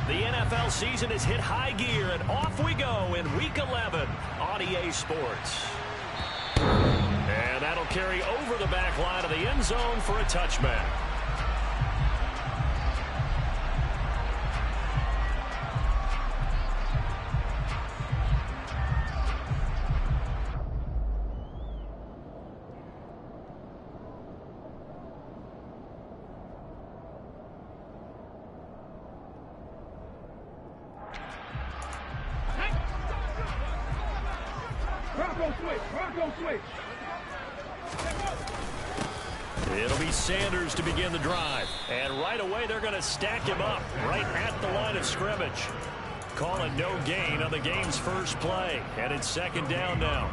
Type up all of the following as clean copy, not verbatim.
The NFL season has hit high gear, and off we go in Week 11 on EA Sports. And that'll carry over the back line of the end zone for a touchback. It'll be Sanders to begin the drive. And right away, they're going to stack him up right at the line of scrimmage. Call it no gain on the game's first play. And it's second down now.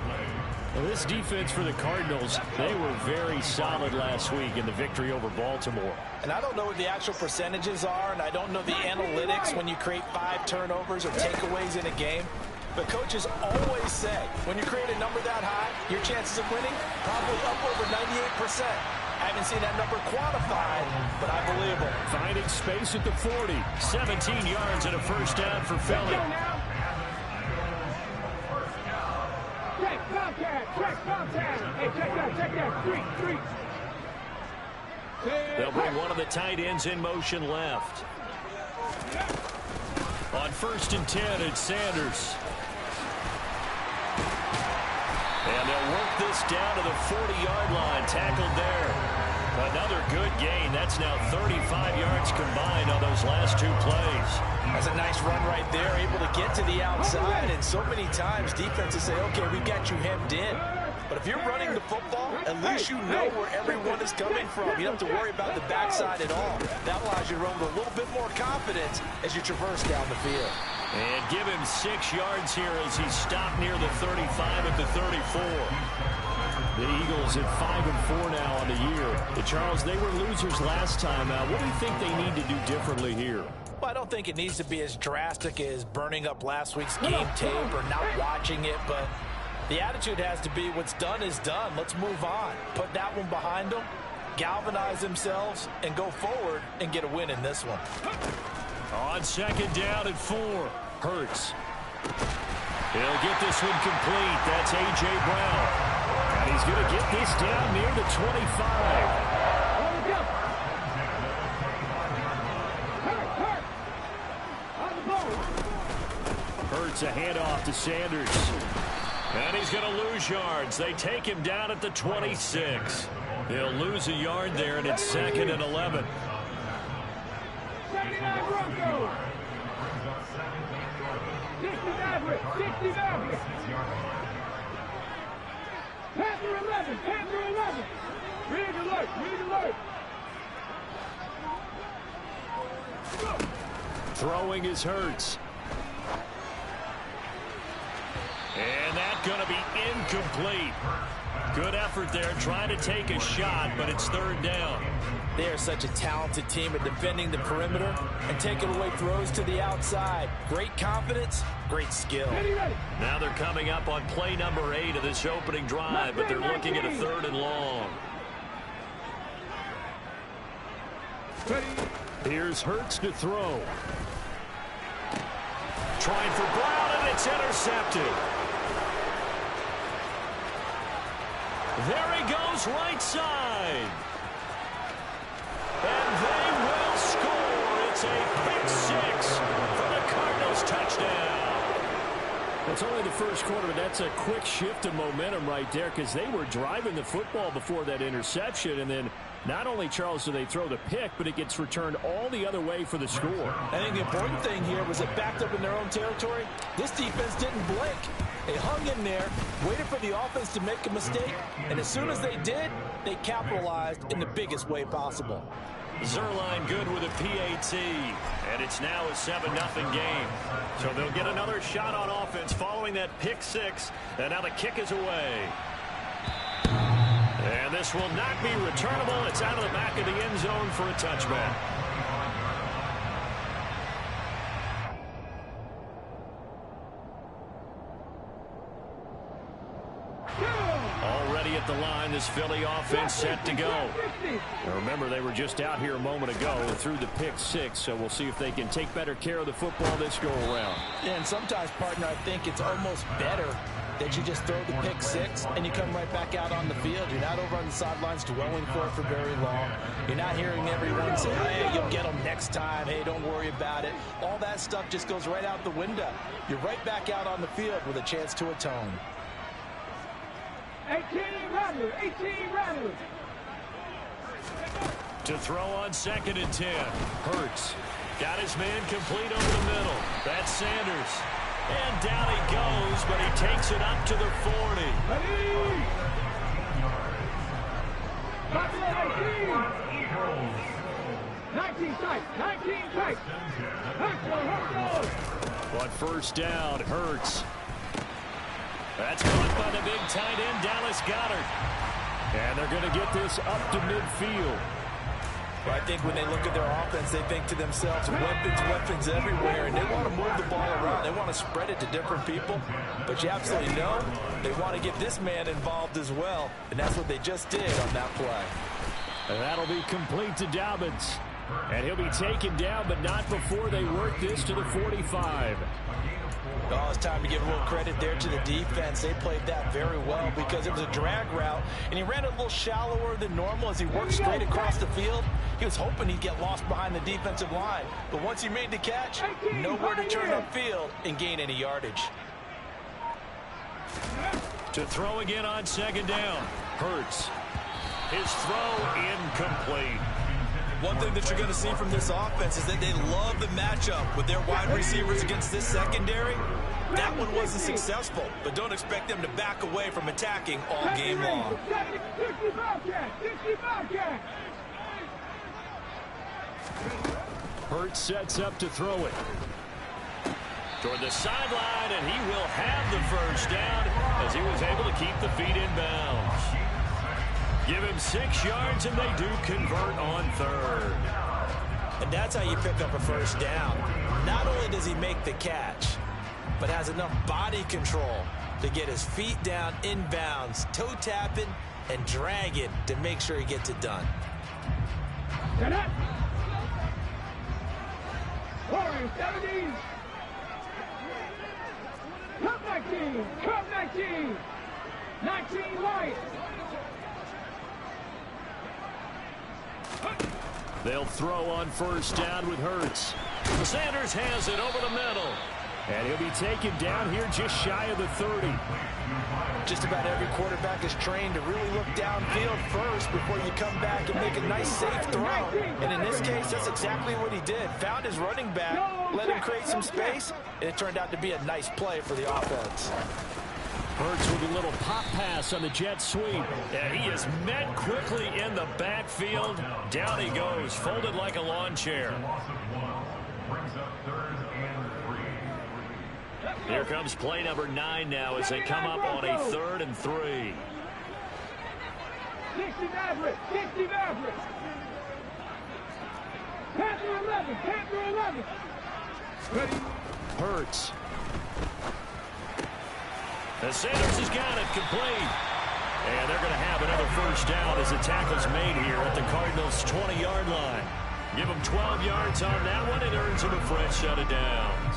Well, this defense for the Cardinals, they were very solid last week in the victory over Baltimore. And I don't know what the actual percentages are, and I don't know the analytics when you create 5 turnovers or takeaways in a game. But coaches always say, when you create a number that high, your chances of winning probably up over 98%. I haven't seen that number quantified, but I believe it. Finding space at the 40. 17 yards and a first down for Philly. Check contact. Hey, check that. Three. They'll bring one of the tight ends in motion left. On 1st and 10, it's Sanders. And they'll work this down to the 40-yard line. Tackled there. Another good gain. That's now 35 yards combined on those last 2 plays. That's a nice run right there. Able to get to the outside. And so many times defenses say, okay, we got you hemmed in. But if you're running the football, at least you know where everyone is coming from. You don't have to worry about the backside at all. That allows you to run with a little bit more confidence as you traverse down the field. And give him 6 yards here as he stopped near the 35 at the 34. The Eagles at 5-4 now on the year. And Charles, they were losers last time. What do you think they need to do differently here? Well, I don't think it needs to be as drastic as burning up last week's game tape or not watching it, but the attitude has to be what's done is done. Let's move on. Put that one behind them, galvanize themselves, and go forward and get a win in this one. On 2nd down at 4, Hurts. He'll get this one complete. That's A.J. Brown. And he's going to get this down near the 25. Hurts a handoff to Sanders. And he's going to lose yards. They take him down at the 26. He'll lose a yard there, and it's 2nd and 11. Panther 11. Read alert. Throwing is Hurts. And that's going to be incomplete. Good effort there, trying to take a shot, but it's 3rd down. They are such a talented team at defending the perimeter and taking away throws to the outside. Great confidence, great skill. Now they're coming up on play number 8 of this opening drive, but they're looking at a 3rd and long. Here's Hurts to throw. Trying for Brown, and it's intercepted. There he goes, right side. And they will score. It's a pick 6 for the Cardinals touchdown. It's only the first quarter, but that's a quick shift of momentum right there because they were driving the football before that interception. And then not only, Charles, do they throw the pick, but it gets returned all the other way for the score. I think the important thing here was it backed up in their own territory. This defense didn't blink. They hung in there, waited for the offense to make a mistake, and as soon as they did, they capitalized in the biggest way possible. Zerline good with a PAT, and it's now a 7-0 game. So they'll get another shot on offense following that pick 6, and now the kick is away. And this will not be returnable. It's out of the back of the end zone for a touchback. Already a at the line. This Philly offense set to go. Now remember, they were just out here a moment ago through the pick six, so we'll see if they can take better care of the football this go-around. Yeah, and sometimes, partner, I think it's almost better that you just throw the pick six and you come right back out on the field. You're not over on the sidelines dwelling for it for very long. You're not hearing everyone say, hey, you'll get them next time. Hey, don't worry about it. All that stuff just goes right out the window. You're right back out on the field with a chance to atone. 18 Rattlers. To throw on 2nd and 10. Hurts. Got his man complete over the middle. That's Sanders. And down he goes, but he takes it up to the 40. 19 tight. But first down, Hurts. That's caught by the big tight end, Dallas Goedert. And they're going to get this up to midfield. Well, I think when they look at their offense, they think to themselves, weapons everywhere, and they want to move the ball around. They want to spread it to different people. But you absolutely know they want to get this man involved as well, and that's what they just did on that play. And that'll be complete to Dobbins. And he'll be taken down, but not before they work this to the 45. Oh, it's time to give a little credit there to the defense. They played that very well because it was a drag route, and he ran a little shallower than normal as he worked straight across the field. He was hoping he'd get lost behind the defensive line, but once he made the catch, nowhere to turn upfield and gain any yardage. To throw again on 2nd down. Hurts. His throw incomplete. One thing that you're going to see from this offense is that they love the matchup with their wide receivers against this secondary. That one wasn't successful, but don't expect them to back away from attacking all game long. Hurts sets up to throw it. Toward the sideline, and he will have the first down as he was able to keep the feet in bounds. Give him 6 yards, and they do convert on 3rd. And that's how you pick up a first down. Not only does he make the catch, but has enough body control to get his feet down in bounds, toe tapping and dragging to make sure he gets it done. Set up. Warriors 17. Come 19. 19 white. They'll throw on first down with Hurts. Sanders has it over the middle. And he'll be taken down here just shy of the 30. Just about every quarterback is trained to really look downfield first before you come back and make a nice, safe throw. And in this case, that's exactly what he did. Found his running back, let him create some space, and it turned out to be a nice play for the offense. Hurts with a little pop pass on the jet sweep. And he is met quickly in the backfield. Down he goes, folded like a lawn chair. Here comes play number 9 now as they come up on a 3rd and 3. 60 Maverick. Panther 11. Ready? Hurts. And Sanders has got it complete. And they're going to have another first down as the tackle's made here at the Cardinals' 20-yard line. Give him 12 yards on that one and earns him a fresh set of downs.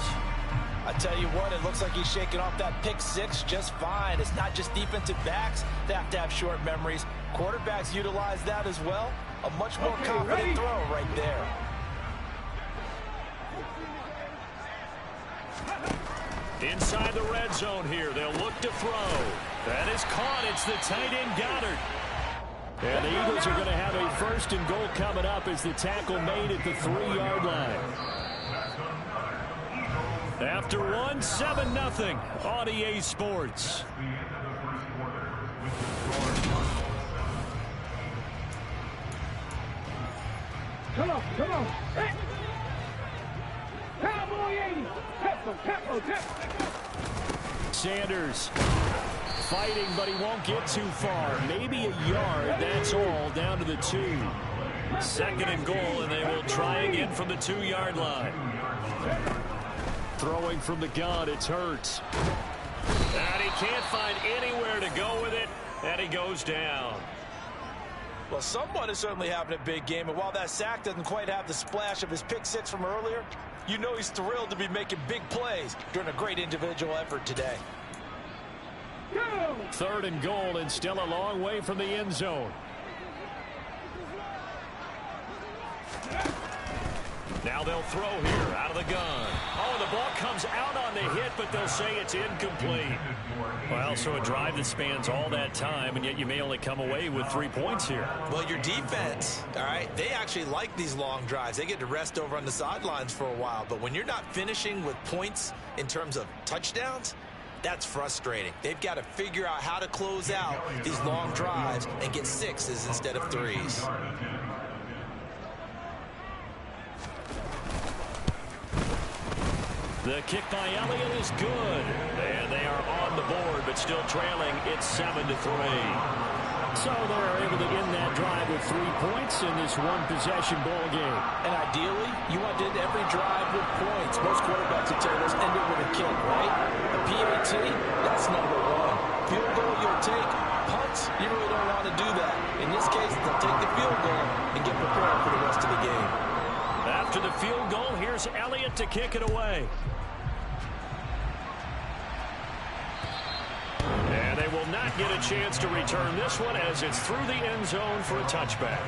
I tell you what, it looks like he's shaking off that pick 6 just fine. It's not just defensive backs that have to have short memories. Quarterbacks utilize that as well. A much more confident throw right there. Inside the red zone here, they'll look to throw. That is caught. It's the tight end Goedert. And the Eagles are going to have a 1st and goal coming up as the tackle made at the 3-yard line. After 1, 7-0 on EA Sports. Come on. Hey. Cowboy 80. Tempo. Sanders fighting, but he won't get too far. Maybe a yard, that's all, down to the 2. 2nd and goal, and they will try again from the 2-yard line. Throwing from the gun, it's Hurts. And he can't find anywhere to go with it. And he goes down. Well, someone is certainly having a big game, and while that sack doesn't quite have the splash of his pick six from earlier, you know he's thrilled to be making big plays during a great individual effort today. 3rd and goal, and still a long way from the end zone. Now they'll throw here out of the gun. Oh, the ball comes out on the hit, but they'll say it's incomplete. Well, so a drive that spans all that time, and yet you may only come away with 3 points here. Well, your defense, all right, they actually like these long drives. They get to rest over on the sidelines for a while. But when you're not finishing with points in terms of touchdowns, that's frustrating. They've got to figure out how to close out these long drives and get 6s instead of 3s. The kick by Elliott is good. And they are on the board, but still trailing. It's 7-3. So they're able to end that drive with 3 points in this one-possession ball game. And ideally, you want to end every drive with points. Most quarterbacks would tell us end it with a kick, right? A PAT, that's number 1. Field goal, you'll take. Punts, you really don't want to do that. In this case, they'll take the field goal and get prepared for the rest of the game. After the field goal, here's Elliott to kick it away. And they will not get a chance to return this one as it's through the end zone for a touchback.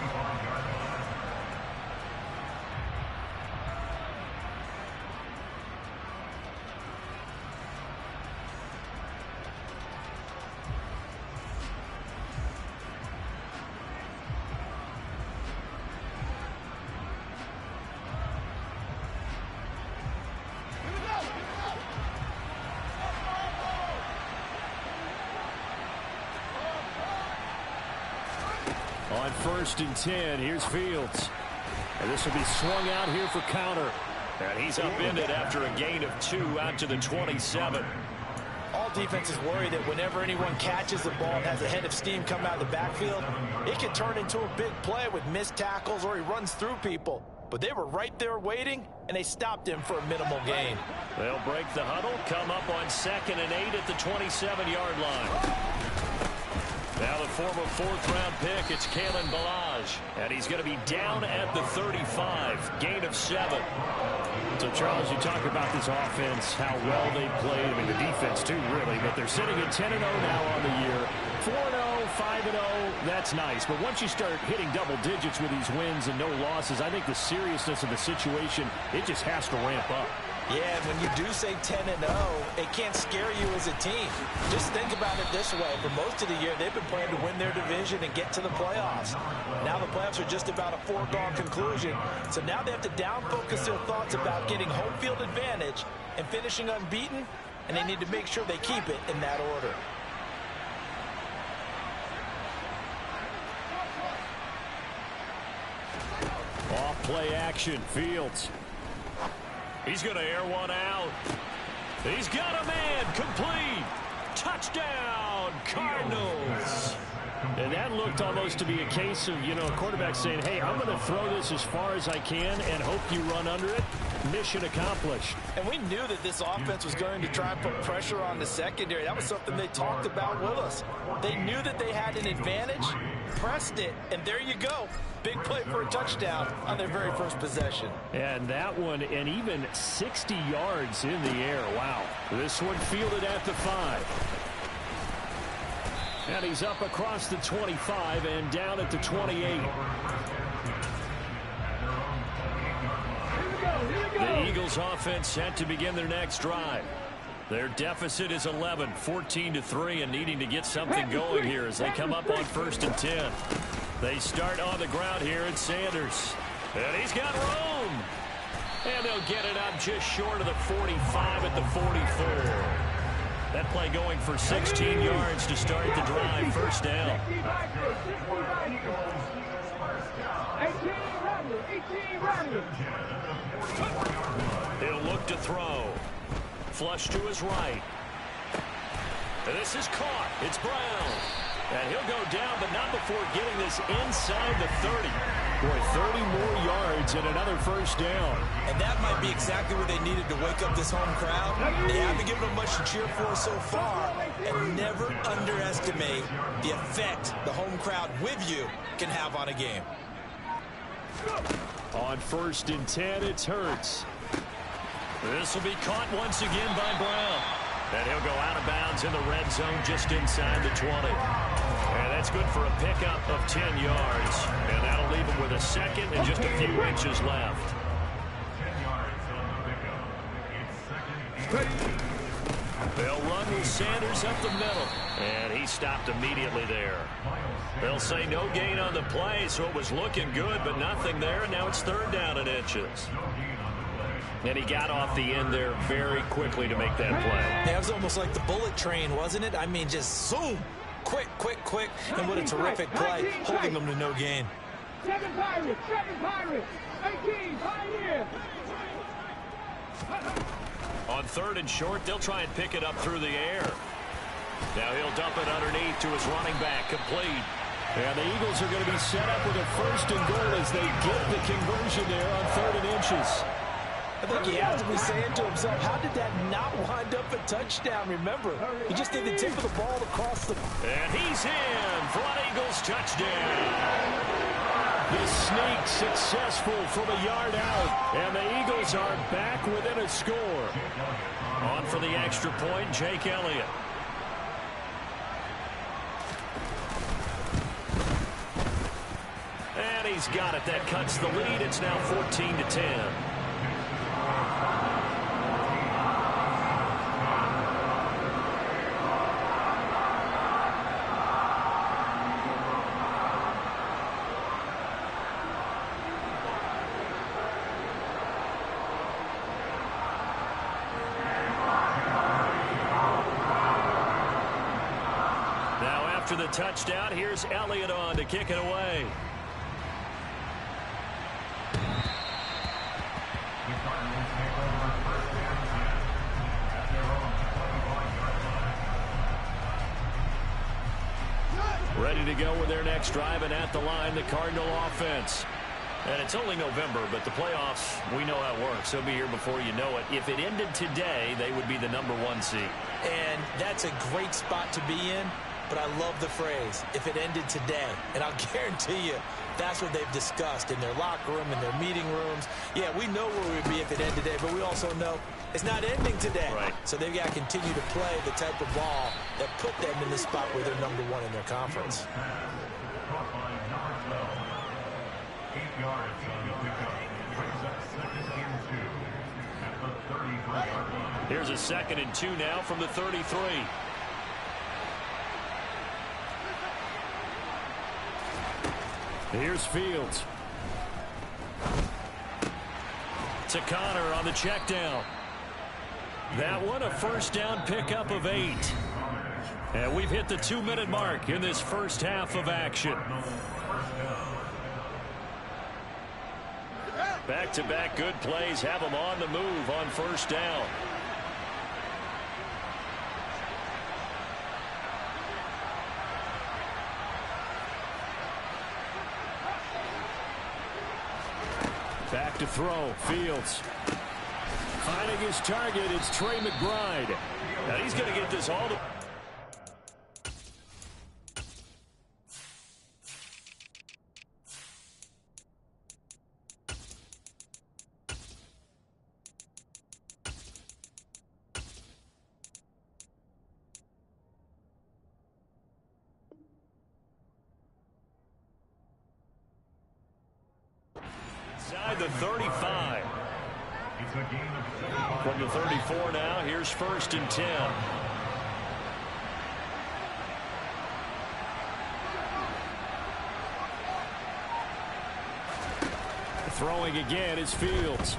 On 1st and 10, here's Fields. And this will be swung out here for counter. And he's upended after a gain of 2 out to the 27. All defenses worry that whenever anyone catches the ball and has a head of steam come out of the backfield, it can turn into a big play with missed tackles or he runs through people. But they were right there waiting, and they stopped him for a minimal gain. They'll break the huddle, come up on 2nd and 8 at the 27-yard line. Now the former 4th-round pick, it's Kalen Ballage. And he's going to be down at the 35, gain of 7. So, Charles, you talk about this offense, how well they played. I mean, the defense, too, really. But they're sitting at 10-0 now on the year. 4-0, 5-0, that's nice. But once you start hitting double digits with these wins and no losses, I think the seriousness of the situation, it just has to ramp up. Yeah, and when you do say 10-0, it can't scare you as a team. Just think about it this way. For most of the year, they've been playing to win their division and get to the playoffs. Now the playoffs are just about a foregone conclusion. So now they have to down-focus their thoughts about getting home field advantage and finishing unbeaten, and they need to make sure they keep it in that order. Off play action, Fields. He's going to air one out. He's got a man, complete. Touchdown, Cardinals. And that looked almost to be a case of, a quarterback saying, hey, I'm going to throw this as far as I can and hope you run under it. Mission accomplished. And we knew that this offense was going to try and put pressure on the secondary. That was something they talked about with us. They knew that they had an advantage, pressed it, and there you go. Big play for a touchdown on their very first possession. And that one, and even 60 yards in the air. Wow. This one fielded at the 5. And he's up across the 25 and down at the 28. The Eagles offense set to begin their next drive. Their deficit is 11, 14-3, and needing to get something going here as they come up on 1st and 10. They start on the ground here at Sanders. And he's got room. And they'll get it up just short of the 45 at the 44. That play going for 16 yards to start the drive. First down. 18 He'll look to throw. Flush to his right. And this is caught. It's Brown. And he'll go down, but not before getting this inside the 30. Boy, 30 more yards and another first down. And that might be exactly what they needed to wake up this home crowd. They haven't given them much to cheer for so far. And never underestimate the effect the home crowd with you can have on a game. On 1st and 10, it's Hurts. This will be caught once again by Brown. And he'll go out of bounds in the red zone just inside the 20. And that's good for a pickup of 10 yards. And that'll leave him with a second and just a few inches left. They'll run with Sanders up the middle. And he stopped immediately there. They'll say no gain on the play, so it was looking good, but nothing there. And now it's 3rd down and inches. And he got off the end there very quickly to make that play. That was almost like the bullet train, wasn't it? I mean, just zoom. Quick, quick, quick. And what a terrific play, holding them to no gain. 7 Pirates, 18 Pioneers. On 3rd and short, they'll try and pick it up through the air. Now he'll dump it underneath to his running back, complete. And the Eagles are going to be set up with a 1st and goal as they get the conversion there on 3rd and inches. I think he has to be saying to himself, how did that not wind up a touchdown? Remember, he just did the tip of the ball across the... And he's in for an Eagles touchdown. This sneak successful from a yard out. And the Eagles are back within a score. On for the extra point, Jake Elliott. And he's got it. That cuts the lead. It's now 14-10. After the touchdown, here's Elliott on to kick it away. Ready to go with their next drive, and at the line, the Cardinal offense. And it's only November, but the playoffs, we know how it works. They'll be here before you know it. If it ended today, they would be the #1 seed. And that's a great spot to be in. But I love the phrase, if it ended today. And I'll guarantee you, that's what they've discussed in their locker room, in their meeting rooms. Yeah, we know where we'd be if it ended today, but we also know it's not ending today. Right. So they've got to continue to play the type of ball that put them in the spot where they're #1 in their conference. Here's a 2nd and 2 now from the 33. Here's Fields. To Connor on the check down. That one a 1st down pickup of 8. And we've hit the 2-minute mark in this first half of action. Back-to-back good plays have them on the move on 1st down. Back to throw. Fields. Finding his target. It's Trey McBride. Now he's going to get this all to... Inside the 35. From the 34 now, here's 1st and 10. Throwing again is Fields.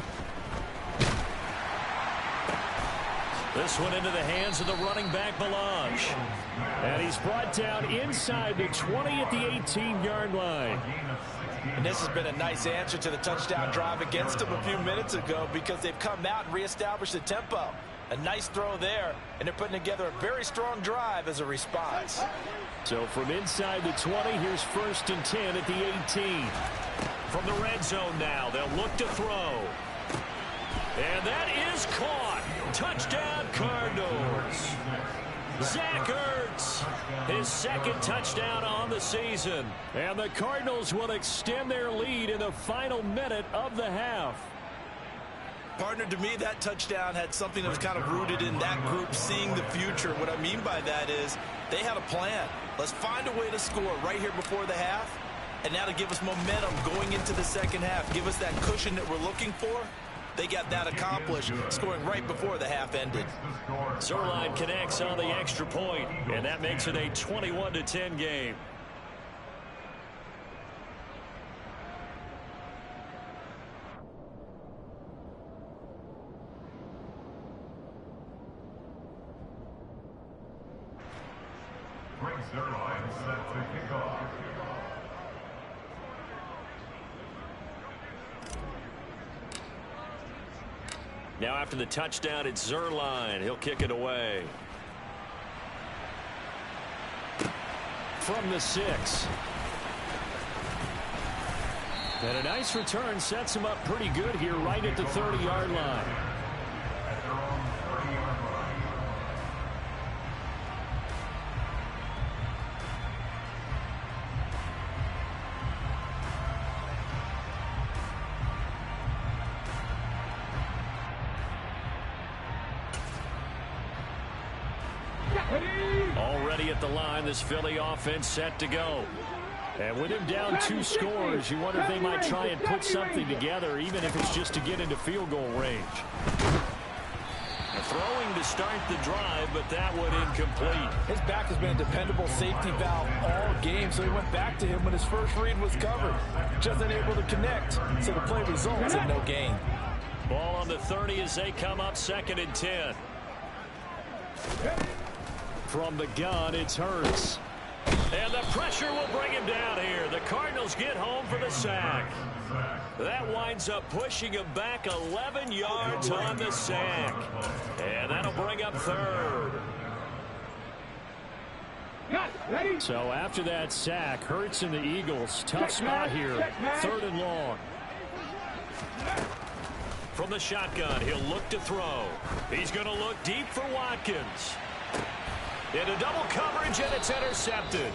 This one into the hands of the running back, Belange. And he's brought down inside the 20 at the 18-yard line. And this has been a nice answer to the touchdown drive against them a few minutes ago because they've come out and reestablished the tempo. A nice throw there, and they're putting together a very strong drive as a response. So from inside the 20, here's 1st and 10 at the 18. From the red zone now, they'll look to throw. And that is caught. Touchdown, Cardinals. Zach Ertz, his second touchdown on the season. And the Cardinals will extend their lead in the final minute of the half. Partner, to me, that touchdown had something that was kind of rooted in that group seeing the future. What I mean by that is they had a plan. Let's find a way to score right here before the half. And now to give us momentum going into the second half, give us that cushion that we're looking for. They got that accomplished, scoring right before the half ended. Zuerlein connects on the extra point, and that makes it a 21-10 game. Zuerlein set to kick off. Now after the touchdown, it's Zuerlein. He'll kick it away. From the 6. And a nice return sets him up pretty good here right at the 30-yard line. At their own 30-yard line. Already at the line, this Philly offense set to go. And with him down 2 scores, you wonder if they might try and put something together, even if it's just to get into field goal range. Throwing to start the drive, but that one incomplete. His back has been a dependable safety valve all game, so he went back to him when his first read was covered. Just unable to connect, so the play results in no gain. Ball on the 30 as they come up 2nd and 10. From the gun, it's Hurts. And the pressure will bring him down here. The Cardinals get home for the sack. That winds up pushing him back 11 yards on the sack. And that'll bring up 3rd. So after that sack, Hurts and the Eagles, tough spot here. 3rd and long. From the shotgun, he'll look to throw. He's going to look deep for Watkins. Into double coverage, and it's intercepted.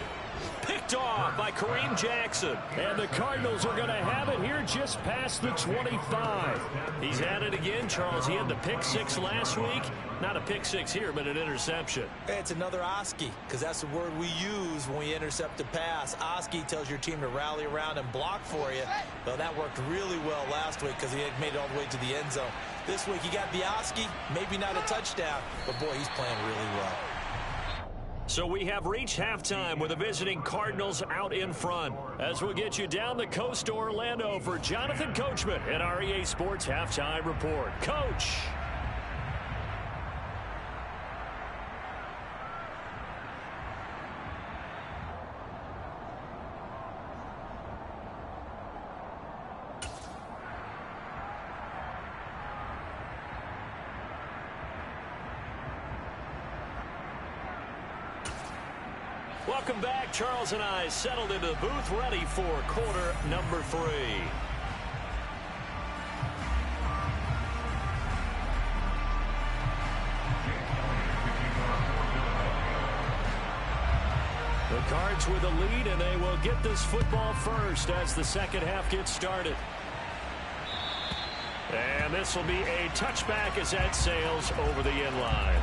Picked off by Kareem Jackson. And the Cardinals are going to have it here just past the 25. He's at it again, Charles. He had the pick 6 last week. Not a pick 6 here, but an interception. It's another Oski, because that's the word we use when we intercept a pass. Oski tells your team to rally around and block for you. Well, that worked really well last week because he had made it all the way to the end zone. This week he got the Oski, maybe not a touchdown, but boy, he's playing really well. So we have reached halftime with the visiting Cardinals out in front. As we'll get you down the coast to Orlando for Jonathan Coachman at our EA Sports Halftime Report. Coach. Welcome back. Charles and I settled into the booth ready for quarter number 3. The Cards with a lead, and they will get this football first as the second half gets started. And this will be a touchback as that sails over the end line.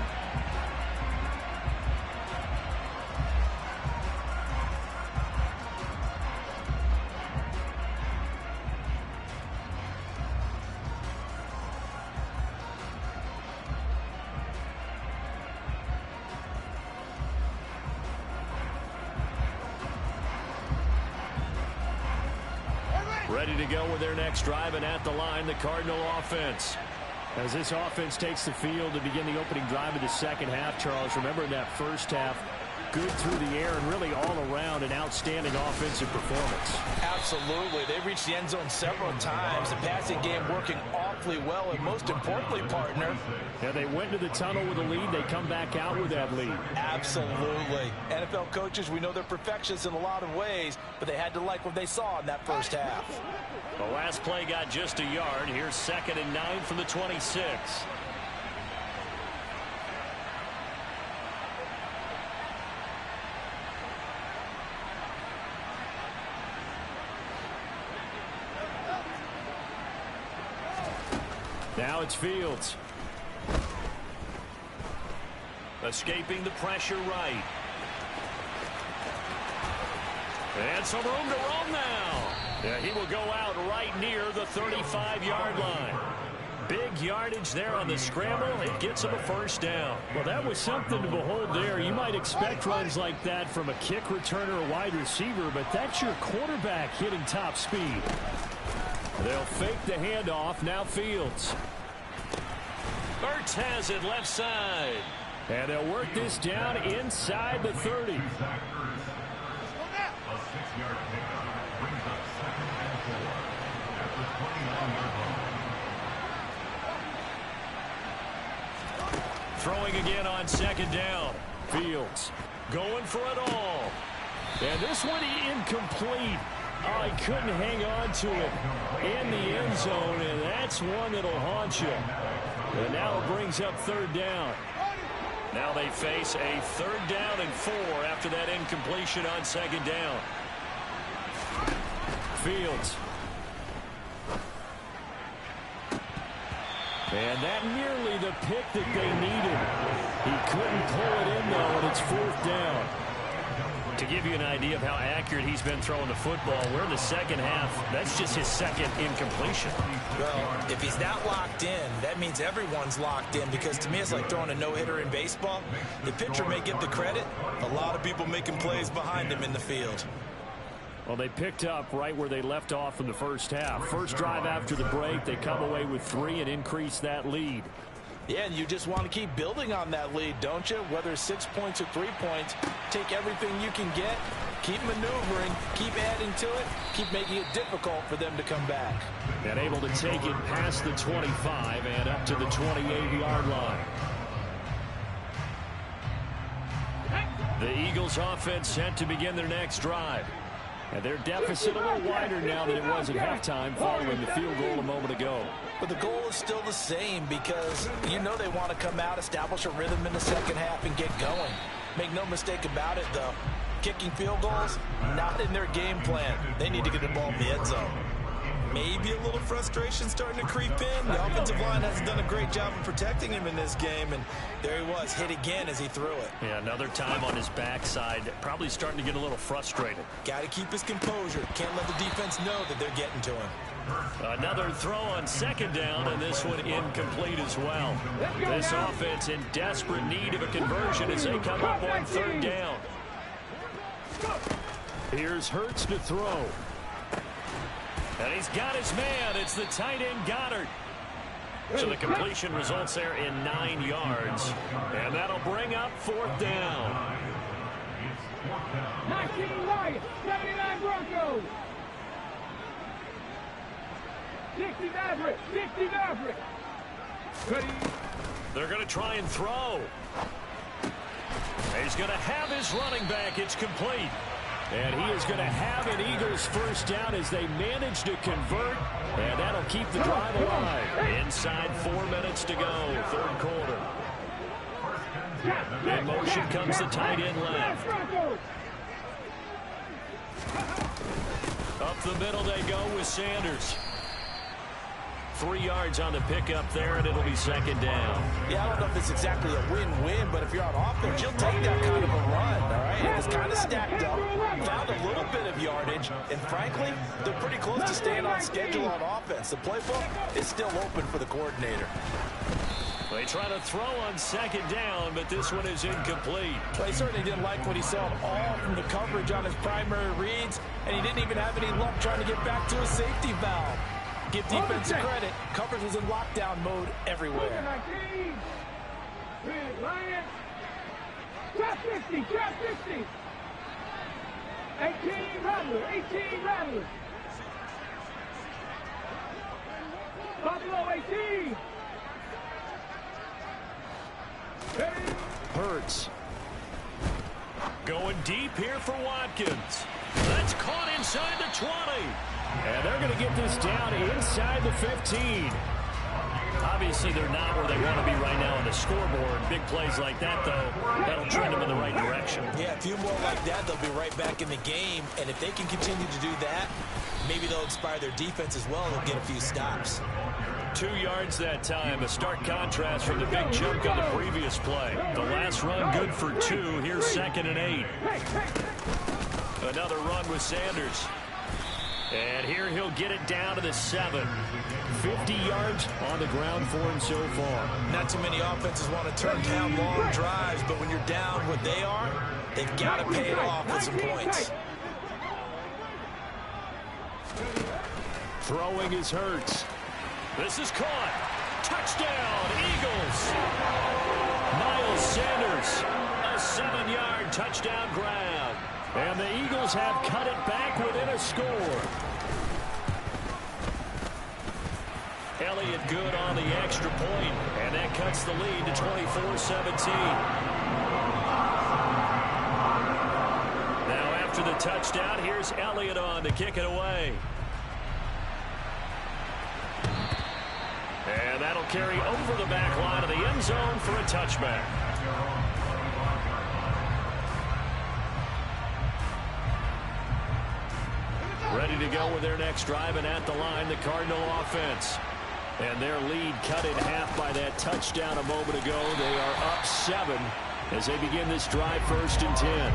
Ready to go with their next drive, and at the line, the Cardinal offense. As this offense takes the field to begin the opening drive of the second half, Charles, remember in that first half, good through the air and really all around an outstanding offensive performance. Absolutely. They reached the end zone several times. The passing game working awfully well, and most importantly, partner. Yeah, they went to the tunnel with a lead. They come back out with that lead. Absolutely. NFL coaches, we know they're perfectionists in a lot of ways, but they had to like what they saw in that first half. The last play got just a yard. Here's 2nd and 9 from the 26. Now it's Fields. Escaping the pressure right. And some room to roam now. Yeah, he will go out right near the 35-yard line. Big yardage there on the scramble. It gets him a first down. Well, that was something to behold there. You might expect runs like that from a kick returner or wide receiver, but that's your quarterback hitting top speed. They'll fake the handoff. Now Fields. Ertz has it left side. And they'll work this down inside the 30. A 6-yard pickup brings up 2nd and 4 at the 29-yard line. Throwing again on 2nd down. Fields. Going for it all. And this one incomplete. Oh, he couldn't hang on to it in the end zone, and that's one that'll haunt you. And now it brings up 3rd down. Now they face a 3rd down and 4 after that incompletion on 2nd down. Fields. And that nearly the pick that they needed. He couldn't pull it in, though, and it's 4th down. To give you an idea of how accurate he's been throwing the football, we're in the second half. That's just his 2nd incompletion. Well, if he's not locked in, that means everyone's locked in, because to me it's like throwing a no-hitter in baseball. The pitcher may get the credit. A lot of people making plays behind him in the field. Well, they picked up right where they left off in the first half. First drive after the break, they come away with 3 and increase that lead. Yeah, and you just want to keep building on that lead, don't you? Whether it's 6 points or 3 points, take everything you can get, keep maneuvering, keep adding to it, keep making it difficult for them to come back. And able to take it past the 25 and up to the 28-yard line. The Eagles offense set to begin their next drive. And their deficit a little wider now than it was at halftime following the field goal a moment ago. But the goal is still the same, because you know they want to come out, establish a rhythm in the second half, and get going. Make no mistake about it, though. Kicking field goals, not in their game plan. They need to get the ball in the end zone. Maybe a little frustration starting to creep in. The offensive line hasn't done a great job of protecting him in this game, and there he was, hit again as he threw it. Yeah, another time on his backside, probably starting to get a little frustrated. Got to keep his composure. Can't let the defense know that they're getting to him. Another throw on 2nd down, and this one incomplete as well. This offense in desperate need of a conversion as they come up on 3rd down. Here's Hurts to throw. And he's got his man. It's the tight end Goddard. So the completion results there in 9 yards. And that'll bring up 4th down. 19 Lions, 79 Broncos. 60 Maverick, 60 Maverick. They're going to try and throw. He's going to have his running back. It's complete. And he is going to have an Eagles first down as they manage to convert. And that'll keep the drive alive. Inside 4 minutes to go, 3rd quarter. In motion comes the tight end left. Up the middle they go with Sanders. 3 yards on the pickup there, and it'll be 2nd down. Yeah, I don't know if it's exactly a win-win, but if you're on offense, you'll take that kind of a run, all right? It was kind of stacked up, found a little bit of yardage, and frankly, they're pretty close to staying on schedule on offense. The playbook is still open for the coordinator. They try to throw on 2nd down, but this one is incomplete. Well, he certainly didn't like what he saw all from the coverage on his primary reads, and he didn't even have any luck trying to get back to his safety valve. Give defense credit. Coverage was in lockdown mode everywhere. Trap 50, trap 50. 18 Rattler, 18 Rattler. Buffalo 18. Hurts. Going deep here for Watkins. That's caught inside the 20. And they're going to get this down inside the 15. Obviously, they're not where they want to be right now on the scoreboard. Big plays like that, though, that'll trend them in the right direction. Yeah, a few more like that, they'll be right back in the game. And if they can continue to do that, maybe they'll inspire their defense as well and they'll get a few stops. 2 yards that time, a stark contrast from the big chunk on the previous play. The last run good for 2. Here's 2nd and 8. Another run with Sanders. And here he'll get it down to the 7. 50 yards on the ground for him so far. Not too many offenses want to turn down long drives, but when you're down what they are, they've got to pay it off with some points. Throwing is Hurts. This is caught. Touchdown, Eagles. Miles Sanders, a 7-yard touchdown grab. And the Eagles have cut it back within a score. Elliott good on the extra point, and that cuts the lead to 24-17. Now after the touchdown, here's Elliott on to kick it away. And that'll carry over the back line of the end zone for a touchback. Ready to go with their next drive, and at the line, the Cardinal offense. And their lead cut in half by that touchdown a moment ago. They are up 7 as they begin this drive, 1st and 10.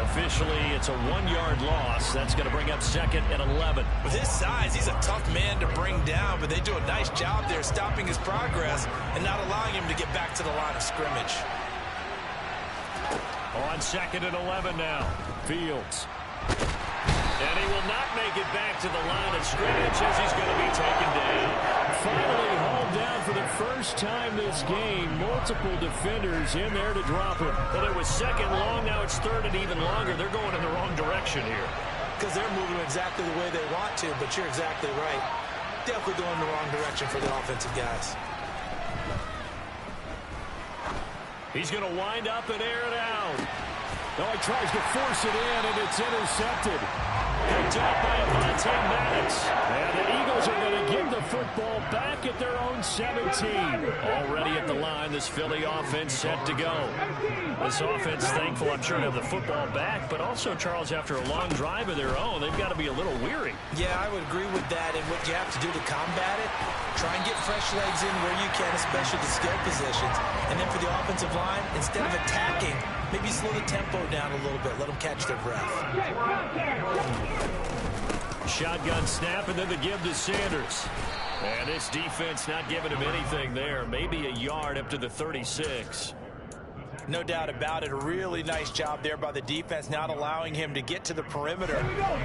Officially, it's a 1-yard loss. That's going to bring up 2nd and 11. With his size, he's a tough man to bring down, but they do a nice job there stopping his progress and not allowing him to get back to the line of scrimmage. On 2nd and 11 now. Fields. And he will not make it back to the line of scrimmage as he's going to be taken down. Finally hauled down for the first time this game. Multiple defenders in there to drop him. Well, it was 2nd long. Now it's 3rd and even longer. They're going in the wrong direction here. Because they're moving exactly the way they want to, but you're exactly right. Definitely going in the wrong direction for the offensive guys. He's going to wind up and air it out. Oh, he tries to force it in, and it's intercepted. Picked up by Avonte Maddox. And the Eagles are going to give the football back at their own 17. Already at the line, this Philly offense set to go. This offense thankful, I'm sure, to have the football back, but also, Charles, after a long drive of their own, they've got to be a little weary. Yeah, I would agree with that, and what you have to do to combat it, try and get fresh legs in where you can, especially the skill positions. And then for the offensive line, instead of attacking, maybe slow the tempo down a little bit. Let them catch their breath. Shotgun snap, and then the give to Sanders. And this defense not giving him anything there. Maybe a yard up to the 36. No doubt about it. A really nice job there by the defense, not allowing him to get to the perimeter.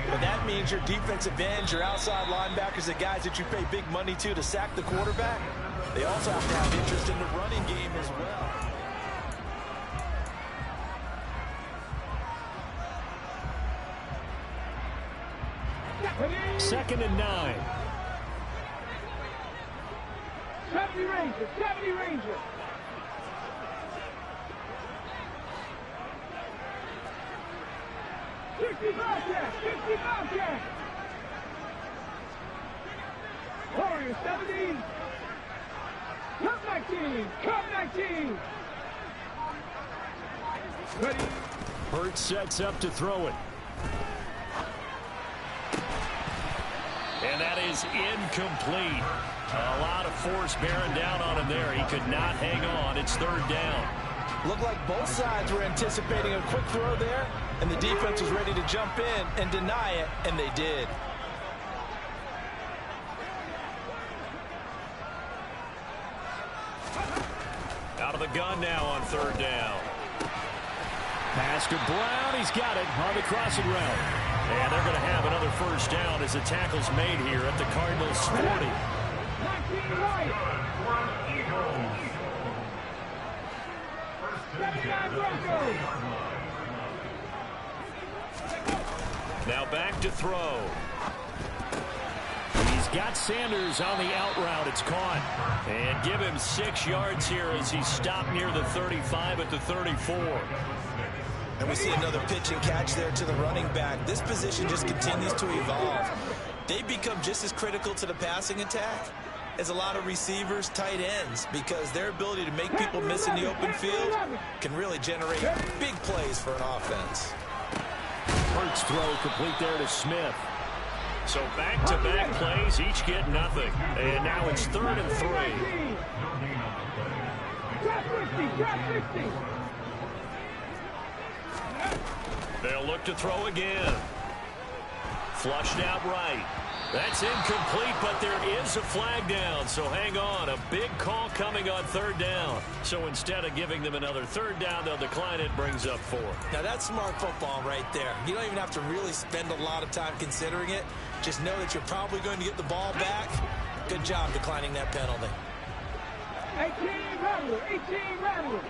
But that means your defensive ends, your outside linebackers, the guys that you pay big money to sack the quarterback, they also have to have interest in the running game as well. 2nd and 9. 70 Ranger, 70 Ranger. Warriors 70. Cup 19. Cup 19. Ready. Hurts sets up to throw it. And that is incomplete. A lot of force bearing down on him there. He could not hang on. It's 3rd down. Looked like both sides were anticipating a quick throw there, and the defense was ready to jump in and deny it, and they did. Out of the gun now on 3rd down. Pass to Brown. He's got it on the crossing route. And they're going to have another 1st down as the tackle's made here at the Cardinals' 40. 19 right. 79 Broncos. Now back to throw. He's got Sanders on the out route. It's caught. And give him 6 yards here as he stopped near the 35 at the 34. And we see another pitch and catch there to the running back. This position just continues to evolve. They become just as critical to the passing attack as a lot of receivers, tight ends, because their ability to make people miss in the open field can really generate big plays for an offense. Hurts throw complete there to Smith. So back-to-back plays, each get nothing. And now it's 3rd and 3. Trap 50, trap 50. They'll look to throw again. Flushed out right. That's incomplete, but there is a flag down, so hang on. A big call coming on 3rd down. So instead of giving them another 3rd down, they'll decline it, brings up 4. Now that's smart football right there. You don't even have to really spend a lot of time considering it. Just know that you're probably going to get the ball back. Good job declining that penalty. 18 Rattler, 18 Rattler.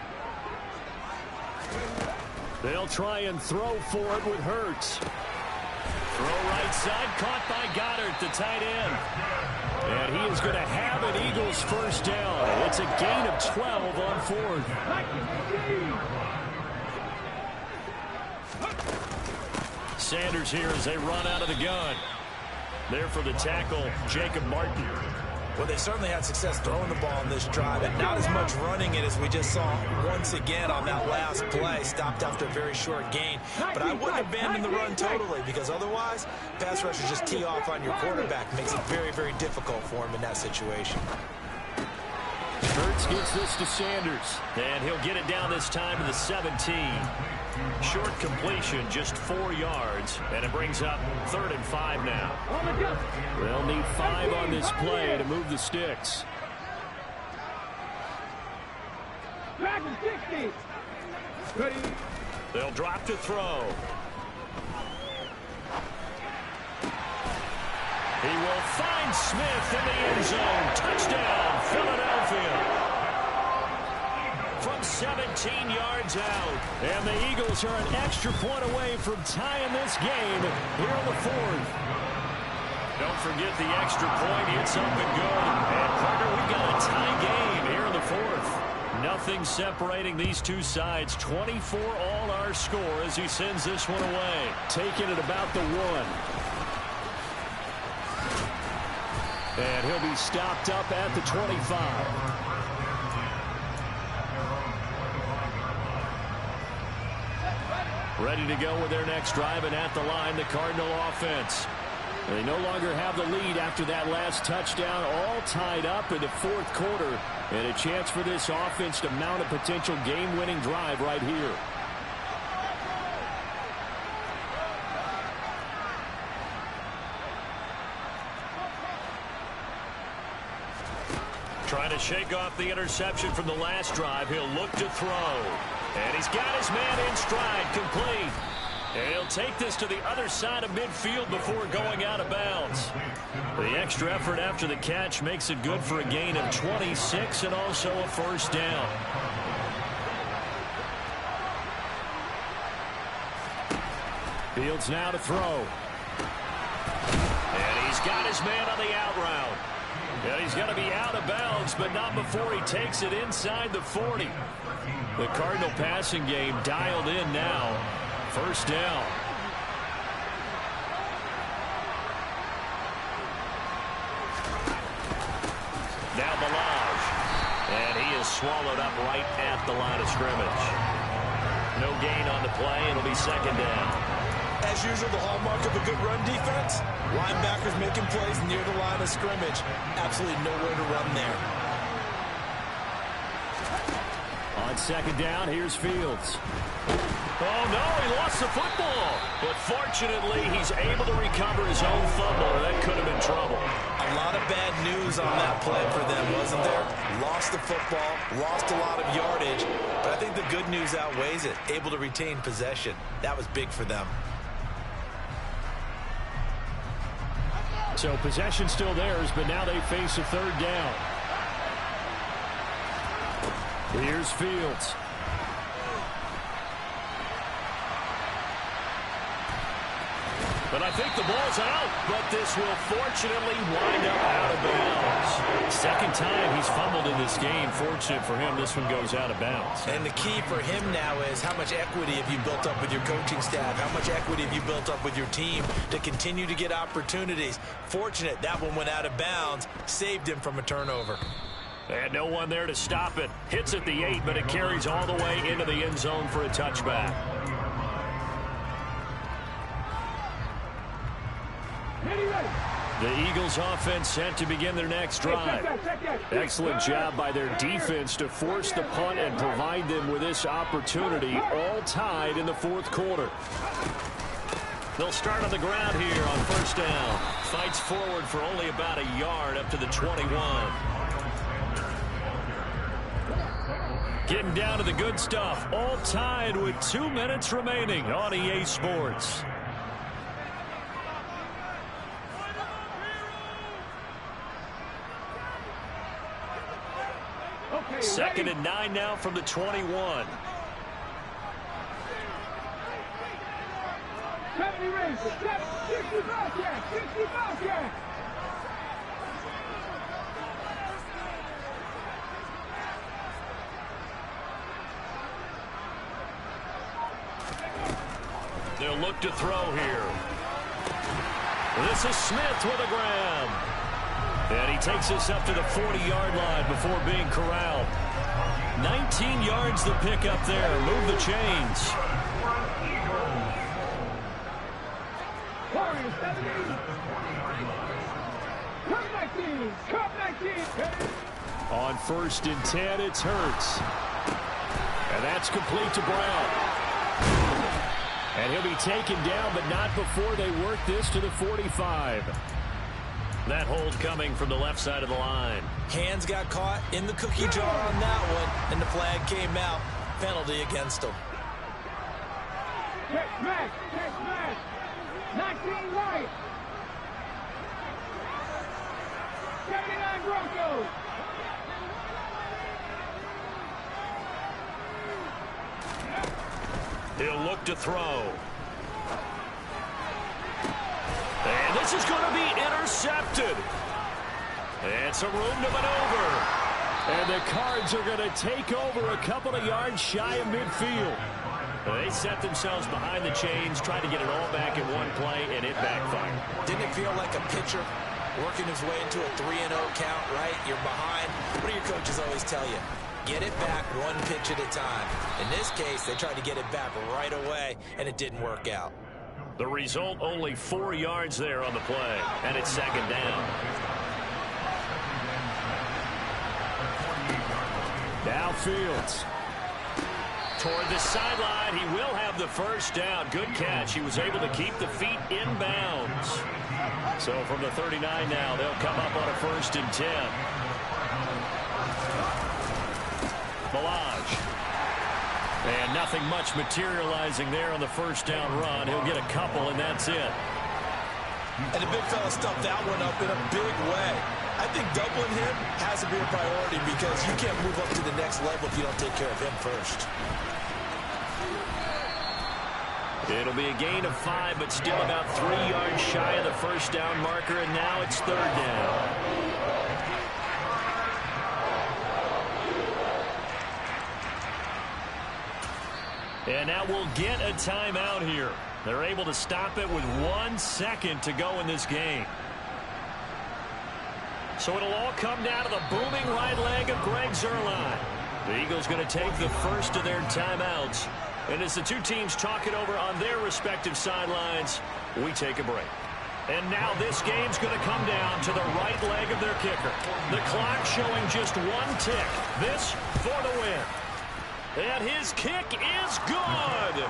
They'll try and throw for it with Hurts. Throw right side, caught by Goddard, the tight end. And he is going to have an Eagles first down. It's a gain of 12 on 4th. Sanders here as they run out of the gun. There for the tackle, Jacob Martin. Well, they certainly had success throwing the ball on this drive, and not as much running it as we just saw once again on that last play. Stopped after a very short gain. But I wouldn't abandon the run totally, because otherwise, pass rushers just tee off on your quarterback. Makes it very, very difficult for him in that situation. Hurts gets this to Sanders. And he'll get it down this time to the 17. Short completion, just 4 yards, and it brings up 3rd and 5 now. They'll need 5 on this play to move the sticks. Dragon 60. Ready. They'll drop to throw. He will find Smith in the end zone. Touchdown, Philadelphia. From 17 yards out. And the Eagles are an extra point away from tying this game here in the 4th. Don't forget the extra point. It's up and good. And, partner, we got a tie game here in the 4th. Nothing separating these two sides. 24 all our score as he sends this one away. Taking it about the 1. And he'll be stopped up at the 25. Ready to go with their next drive, and at the line, the Cardinal offense. They no longer have the lead after that last touchdown, all tied up in the 4th quarter, and a chance for this offense to mount a potential game-winning drive right here. Trying to shake off the interception from the last drive. He'll look to throw. And he's got his man in stride, complete. And he'll take this to the other side of midfield before going out of bounds. The extra effort after the catch makes it good for a gain of 26 and also a first down. Fields now to throw. And he's got his man on the out route. And he's going to be out of bounds, but not before he takes it inside the 40. The Cardinal passing game dialed in now. First down. Now Balaj. And he is swallowed up right at the line of scrimmage. No gain on the play. It'll be 2nd down. As usual, the hallmark of a good run defense, linebackers making plays near the line of scrimmage. Absolutely nowhere to run there. On 2nd down, here's Fields. Oh, no, he lost the football. But fortunately, he's able to recover his own fumble, or that could have been trouble. A lot of bad news on that play for them, wasn't there? Lost the football, lost a lot of yardage, but I think the good news outweighs it. Able to retain possession. That was big for them. So possession still theirs, but now they face a 3rd down. Here's Fields. But I think the ball's out, but this will fortunately wind up out of bounds. Second time he's fumbled in this game. Fortunate for him, this one goes out of bounds. And the key for him now is how much equity have you built up with your coaching staff? How much equity have you built up with your team to continue to get opportunities? Fortunate that one went out of bounds, saved him from a turnover. And no one there to stop it. Hits at the 8, but it carries all the way into the end zone for a touchback. The Eagles offense set to begin their next drive. Excellent job by their defense to force the punt and provide them with this opportunity, all tied in the fourth quarter. They'll start on the ground here on first down. Fights forward for only about a yard up to the 21. Getting down to the good stuff, all tied with 2 minutes remaining on EA Sports. Second and 9 now from the 21. 70 Rangers, 60 Bobcats, 60 Bobcats. They'll look to throw here. This is Smith with a grab. And he takes us up to the 40-yard line before being corralled. 19 yards the pick up there. Move the chains. Warriors 70. Cup 19. Cup 19. On first and 10, it's Hurts. And that's complete to Brown. And he'll be taken down, but not before they work this to the 45. That hold coming from the left side of the line. Hands got caught in the cookie jar on that one, and the flag came out. Penalty against him. Check smash. Check smash. 19 right. 79 Broncos. He'll look to throw. And this is going to be intercepted. And some room to maneuver. And the Cards are going to take over a couple of yards shy of midfield. They set themselves behind the chains, trying to get it all back in one play, and it backfired. Didn't it feel like a pitcher working his way into a 3-0 count, right? You're behind. What do your coaches always tell you? Get it back one pitch at a time. In this case, they tried to get it back right away, and it didn't work out. The result, only 4 yards there on the play, and it's second down. Now Fields. Toward the sideline, he will have the first down. Good catch. He was able to keep the feet in bounds. So from the 39 now, they'll come up on a first and 10. Balaj. And nothing much materializing there on the first down run. He'll get a couple, and that's it. And the big fella stuffed that one up in a big way. I think doubling him has to be a priority because you can't move up to the next level if you don't take care of him first. It'll be a gain of 5, but still about 3 yards shy of the first down marker, and now it's third down. And now we'll get a timeout here. They're able to stop it with 1 second to go in this game. So it'll all come down to the booming right leg of Greg Zuerlein. The Eagles going to take the first of their timeouts. And as the two teams talk it over on their respective sidelines, we take a break. And now this game's going to come down to the right leg of their kicker. The clock showing just 1 tick. This for the win. And his kick is good.